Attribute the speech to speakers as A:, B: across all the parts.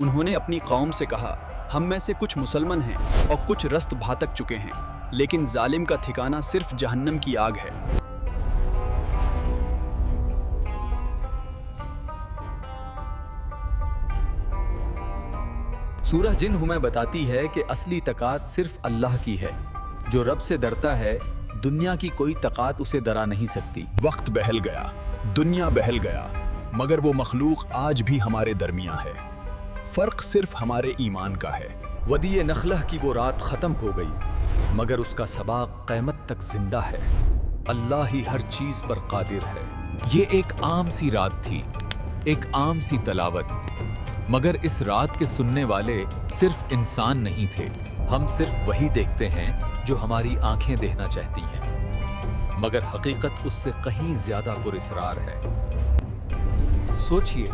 A: انہوں نے اپنی قوم سے کہا، ہم میں سے کچھ مسلمان ہیں اور کچھ رست بھاتک چکے ہیں، لیکن ظالم کا ٹھکانہ صرف جہنم کی آگ ہے۔ سورہ جن ہمیں بتاتی ہے کہ اصلی طاقت صرف اللہ کی ہے۔ جو رب سے ڈرتا ہے، دنیا کی کوئی طاقت اسے ڈرا نہیں سکتی۔ وقت بہل گیا، دنیا بہل گیا، مگر وہ مخلوق آج بھی ہمارے درمیان ہے۔ فرق صرف ہمارے ایمان کا ہے۔ ودیع نخلہ کی وہ رات ختم ہو گئی، مگر اس کا سباق قیامت تک زندہ ہے۔ اللہ ہی ہر چیز پر قادر ہے۔ یہ ایک عام سی رات تھی، ایک عام سی تلاوت، مگر اس رات کے سننے والے صرف انسان نہیں تھے۔ ہم صرف وہی دیکھتے ہیں جو ہماری آنکھیں دیکھنا چاہتی ہیں، مگر حقیقت اس سے کہیں زیادہ پراسرار ہے۔ سوچئے،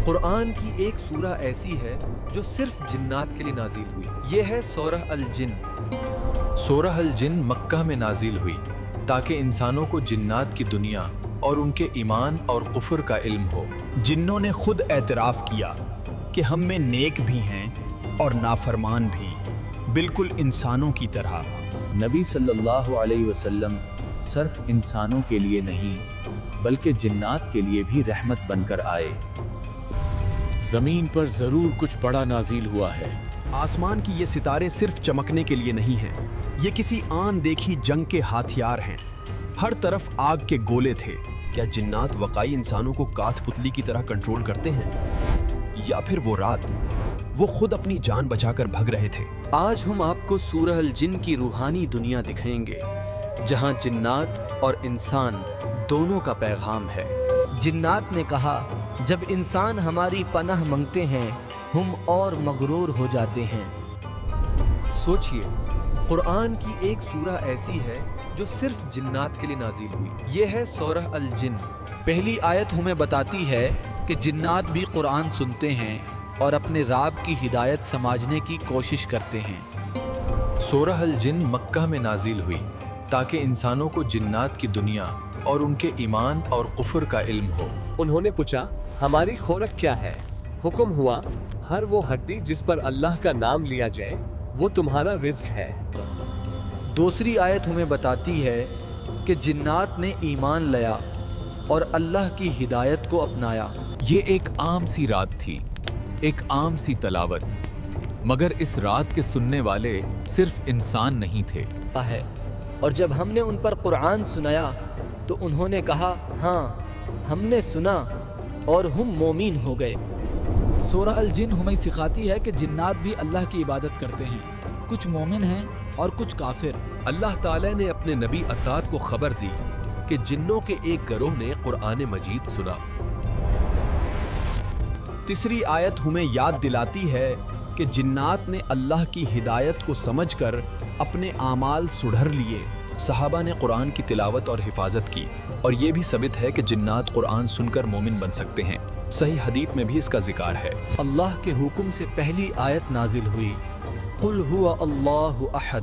A: قرآن کی ایک سورہ ایسی ہے جو صرف جنات کے لیے نازل ہوئی، یہ ہے سورہ الجن۔ سورہ الجن مکہ میں نازل ہوئی تاکہ انسانوں کو جنات کی دنیا اور ان کے ایمان اور کفر کا علم ہو۔ جنوں نے خود اعتراف کیا کہ ہم میں نیک بھی ہیں اور نافرمان بھی، بالکل انسانوں کی طرح۔ نبی صلی اللہ علیہ وسلم صرف انسانوں کے لیے نہیں بلکہ جنات کے لیے بھی رحمت بن کر آئے۔
B: زمین پر ضرور کچھ بڑا نازل ہوا ہے۔
A: آسمان کی یہ ستارے صرف چمکنے کے لیے نہیں ہیں، یہ کسی آن دیکھی جنگ کے ہتھیار ہیں۔ ہر طرف آگ کے گولے تھے۔ کیا جنات واقعی انسانوں کو کاٹھ پتلی کی طرح کنٹرول کرتے ہیں، یا پھر وہ رات وہ خود اپنی جان بچا کر بھگ رہے تھے؟ آج ہم آپ کو سورہ الجن کی روحانی دنیا دکھائیں گے، جہاں جنات اور انسان دونوں کا پیغام ہے۔
C: جنات نے کہا، جب انسان ہماری پناہ منگتے ہیں ہم اور مغرور ہو جاتے ہیں۔
A: سوچئے، قرآن کی ایک سورہ ایسی ہے جو صرف جنات کے لیے نازل ہوئی، یہ ہے سورہ الجن۔
C: پہلی آیت ہمیں بتاتی ہے کہ جنات بھی قرآن سنتے ہیں اور اپنے رب کی ہدایت سمجھنے کی کوشش کرتے ہیں۔
A: سورہ الجن مکہ میں نازل ہوئی تاکہ انسانوں کو جنات کی دنیا اور ان کے ایمان اور کفر کا علم ہو۔
B: انہوں نے پوچھا، ہماری خوراک کیا ہے؟ حکم ہوا، ہر وہ ہڈی جس پر اللہ کا نام لیا جائے وہ تمہارا رزق ہے۔
C: دوسری آیت ہمیں بتاتی ہے کہ جنات نے ایمان لیا اور اللہ کی ہدایت کو اپنایا۔
A: یہ ایک عام سی رات تھی، ایک عام سی تلاوت، مگر اس رات کے سننے والے صرف انسان نہیں تھے۔
C: اور جب ہم نے ان پر قرآن سنایا تو انہوں نے کہا، ہاں ہم نے سنا اور ہم مومن ہو گئے۔
D: سورہ الجن ہمیں سکھاتی ہے کہ جنات بھی اللہ کی عبادت کرتے ہیں، کچھ مومن ہیں اور کچھ کافر۔
A: اللہ تعالیٰ نے اپنے نبی عطاد کو خبر دی کہ جنوں کے ایک گروہ نے قرآن مجید سنا۔ تیسری آیت ہمیں یاد دلاتی ہے کہ جنات نے اللہ کی ہدایت کو سمجھ کر اپنے اعمال سدھر لیے۔ صحابہ نے قرآن کی تلاوت اور حفاظت کی، اور یہ بھی ثابت ہے کہ جنات قرآن سن کر مومن بن سکتے ہیں۔ صحیح حدیث میں بھی اس کا ذکر ہے۔
C: اللہ کے حکم سے پہلی آیت نازل ہوئی، قل هو اللہ احد۔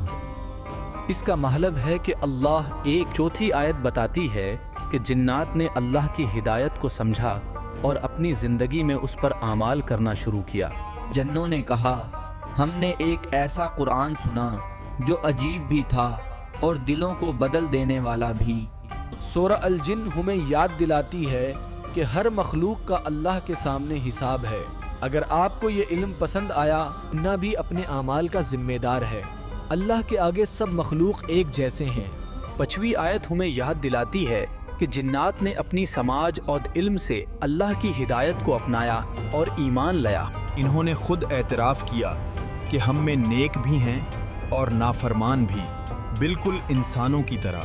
C: اس کا مطلب ہے کہ اللہ ایک۔
E: چوتھی آیت بتاتی ہے کہ جنات نے اللہ کی ہدایت کو سمجھا اور اپنی زندگی میں اس پر اعمال کرنا شروع کیا۔
C: جنوں نے کہا، ہم نے ایک ایسا قرآن سنا جو عجیب بھی تھا اور دلوں کو بدل دینے والا بھی۔
D: سورہ الجن ہمیں یاد دلاتی ہے کہ ہر مخلوق کا اللہ کے سامنے حساب ہے۔ اگر آپ کو یہ علم پسند آیا، نہ بھی اپنے اعمال کا ذمہ دار ہے۔ اللہ کے آگے سب مخلوق ایک جیسے ہیں۔
A: پانچویں آیت ہمیں یاد دلاتی ہے کہ جنات نے اپنی سماج اور علم سے اللہ کی ہدایت کو اپنایا اور ایمان لایا۔ انہوں نے خود اعتراف کیا کہ ہم میں نیک بھی ہیں اور نافرمان بھی، بالکل انسانوں کی طرح۔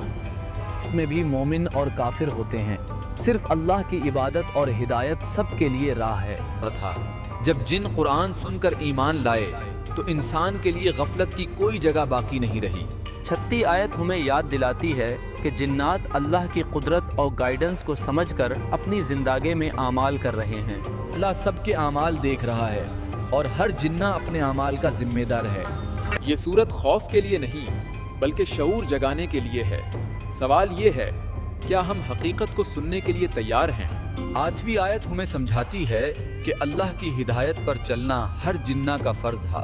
E: میں بھی مومن اور کافر ہوتے ہیں، صرف اللہ کی عبادت اور ہدایت سب کے لیے راہ ہے۔
C: تھا جب جن قرآن سن کر ایمان لائے تو انسان کے لیے غفلت کی کوئی جگہ باقی نہیں رہی۔
E: چھٹی آیت ہمیں یاد دلاتی ہے کہ جنات اللہ کی قدرت اور گائیڈنس کو سمجھ کر اپنی زندگی میں اعمال کر رہے ہیں۔
C: اللہ سب کے اعمال دیکھ رہا ہے اور ہر جنہ اپنے اعمال کا ذمہ دار ہے۔
A: یہ صورت خوف کے لیے نہیں بلکہ شعور جگانے کے لیے ہے۔ سوال یہ ہے کیا ہم حقیقت کو سننے کے لیے تیار ہیں؟ 8ویں آیت ہمیں سمجھاتی ہے کہ اللہ کی ہدایت پر چلنا ہر جنہ کا فرض ہے۔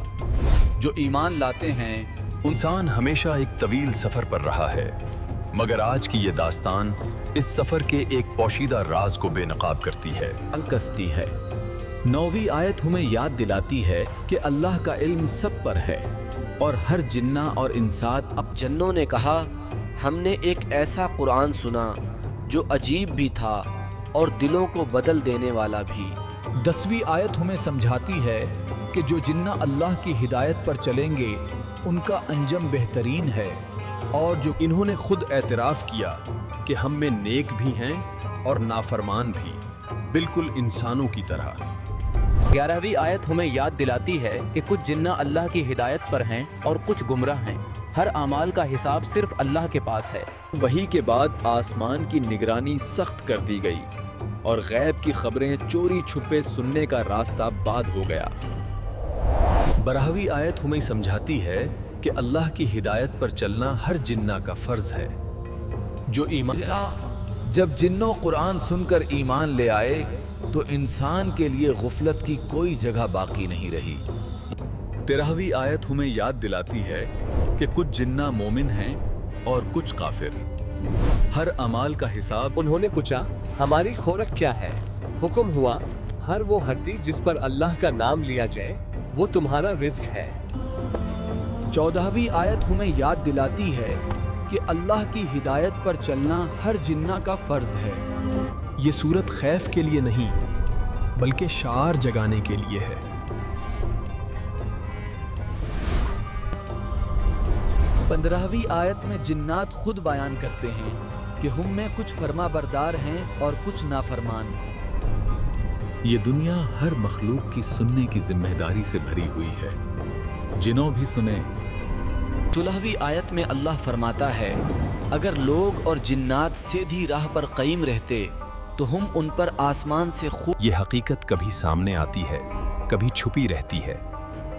A: جو ایمان لاتے ہیں
F: انسان ہمیشہ ایک طویل سفر پر رہا ہے، مگر آج کی یہ داستان اس سفر کے ایک پوشیدہ راز کو بے نقاب کرتی ہے۔
A: الکستی ہے۔ 9ویں آیت ہمیں یاد دلاتی ہے کہ اللہ کا علم سب پر ہے اور ہر جنہ اور انسان
D: جنوں نے کہا ہم نے ایک ایسا قرآن سنا جو عجیب بھی تھا اور دلوں کو بدل دینے والا بھی۔
A: 10ویں آیت ہمیں سمجھاتی ہے کہ جو جنہ اللہ کی ہدایت پر چلیں گے ان کا انجم بہترین ہے، اور جو
F: انہوں نے خود اعتراف کیا کہ ہم میں نیک بھی ہیں اور نافرمان بھی، بالکل انسانوں کی طرح۔
E: 11ویں آیت ہمیں یاد دلاتی ہے کہ کچھ جنہ اللہ کی ہدایت پر ہیں اور کچھ گمراہ ہیں۔ ہر اعمال کا حساب صرف اللہ کے پاس ہے۔
A: وحی کے بعد آسمان کی نگرانی سخت کر دی گئی اور غیب کی خبریں چوری چھپے سننے کا راستہ بند ہو گیا۔
F: 12ویں آیت ہمیں سمجھاتی ہے کہ اللہ کی ہدایت پر چلنا ہر جنہ کا فرض ہے۔ جو ایمان
C: جب جنوں قرآن سن کر ایمان لے آئے تو انسان کے لیے غفلت کی کوئی جگہ باقی نہیں رہی۔
A: 13ویں آیت ہمیں یاد دلاتی ہے کہ کچھ جنہ مومن ہیں اور کچھ کافر۔ ہر اعمال کا حساب
B: انہوں نے پوچھا ہماری خوراک کیا ہے؟ حکم ہوا ہر وہ ہڈی جس پر اللہ کا نام لیا جائے وہ تمہارا رزق ہے۔
C: 14ویں آیت ہمیں یاد دلاتی ہے کہ اللہ کی ہدایت پر چلنا ہر جنہ کا فرض ہے۔
F: یہ صورت خیف کے لیے نہیں بلکہ شعار جگانے کے لیے ہے۔
C: 15ویں آیت میں جنات خود بیان کرتے ہیں کہ ہم میں کچھ فرما بردار ہیں اور کچھ نافرمان۔
A: یہ دنیا ہر مخلوق کی سننے کی ذمہ داری سے بھری ہوئی ہے، جنوں بھی سنیں۔
C: 16ویں آیت میں اللہ فرماتا ہے اگر لوگ اور جنات سیدھی راہ پر قائم رہتے تو ہم ان پر آسمان سے خوب۔
F: یہ حقیقت کبھی سامنے آتی ہے، کبھی چھپی رہتی ہے،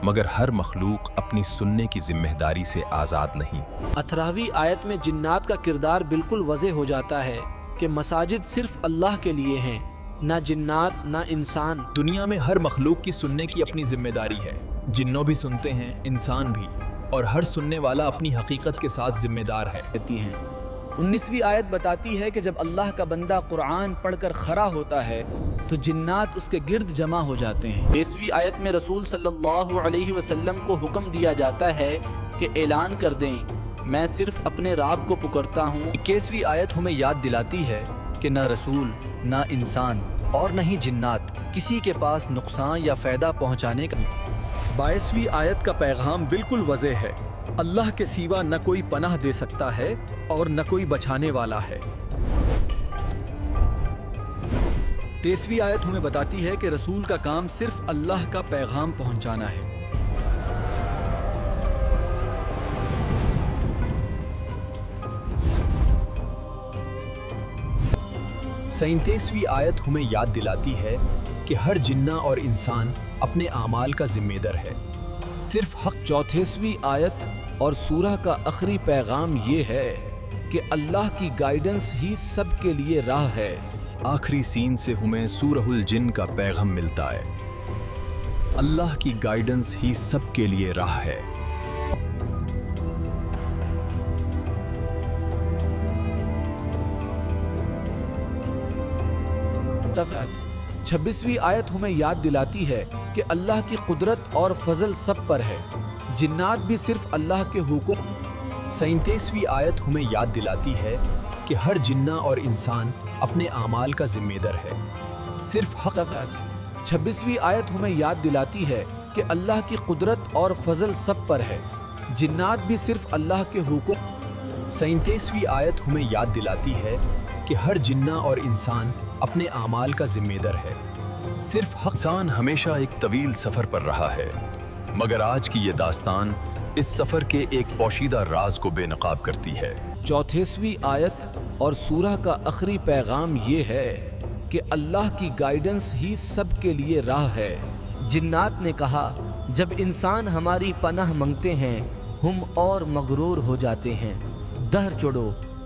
F: مگر ہر مخلوق اپنی سننے کی ذمہ داری سے آزاد نہیں۔
D: 18ویں آیت میں جنات کا کردار بالکل واضح ہو جاتا ہے کہ مساجد صرف اللہ کے لیے ہیں، نہ جنات نہ انسان۔
F: دنیا میں ہر مخلوق کی سننے کی اپنی ذمہ داری ہے، جنوں بھی سنتے ہیں، انسان بھی، اور ہر سننے والا اپنی حقیقت کے ساتھ ذمہ دار ہے۔
D: 19ویں آیت بتاتی ہے کہ جب اللہ کا بندہ قرآن پڑھ کر کھڑا ہوتا ہے تو جنات اس کے گرد جمع ہو جاتے ہیں۔ 20ویں آیت میں رسول صلی اللہ علیہ وسلم کو حکم دیا جاتا ہے کہ اعلان کر دیں میں صرف اپنے رب کو پکارتا ہوں۔
C: 21ویں آیت ہمیں یاد دلاتی ہے کہ نہ رسول، نہ انسان اور نہ ہی جنات کسی کے پاس نقصان یا فائدہ پہنچانے کا۔
A: 22ویں آیت کا پیغام بالکل واضح ہے، اللہ کے سوا نہ کوئی پناہ دے سکتا ہے اور نہ کوئی بچانے والا ہے۔ 23ویں آیت ہمیں بتاتی ہے کہ رسول کا کام صرف اللہ کا پیغام پہنچانا ہے۔
F: 37ویں آیت ہمیں یاد دلاتی ہے کہ ہر جنہ اور انسان اپنے اعمال کا ذمہ دار ہے، صرف حق۔
C: 34ویں آیت اور سورہ کا آخری پیغام یہ ہے کہ اللہ کی گائیڈنس ہی سب کے لیے راہ ہے۔
F: آخری سین سے ہمیں سورہ الجن کا پیغام ملتا ہے، اللہ کی گائیڈنس ہی سب کے لیے راہ ہے۔
C: تفت 26ویں آیت ہمیں یاد دلاتی ہے کہ اللہ کی قدرت اور فضل سب پر ہے، جنات بھی صرف اللہ کے حکم۔
F: 37ویں آیت ہمیں یاد دلاتی ہے کہ ہر جنہ اور انسان اپنے اعمال کا ذمہ دار ہے، صرف حق۔
C: 26ویں آیت ہمیں یاد دلاتی ہے کہ اللہ کی قدرت اور فضل سب پر ہے، جنات بھی صرف اللہ کے حکم۔
F: 37ویں آیت ہمیں یاد دلاتی ہے کہ ہر جنہ اور انسان اپنے اعمال کا ذمہ دار ہے، صرف حق۔ انسان ہمیشہ ایک طویل سفر پر رہا ہے، مگر آج کی یہ داستان اس سفر کے ایک پوشیدہ راز کو بے نقاب کرتی ہے۔
C: 34ویں آیت اور سورہ کا آخری پیغام یہ ہے کہ اللہ کی گائیڈنس ہی سب کے لیے راہ ہے۔
D: جنات نے کہا جب انسان ہماری پناہ منگتے ہیں ہم اور مغرور ہو جاتے ہیں، دہر چڑھو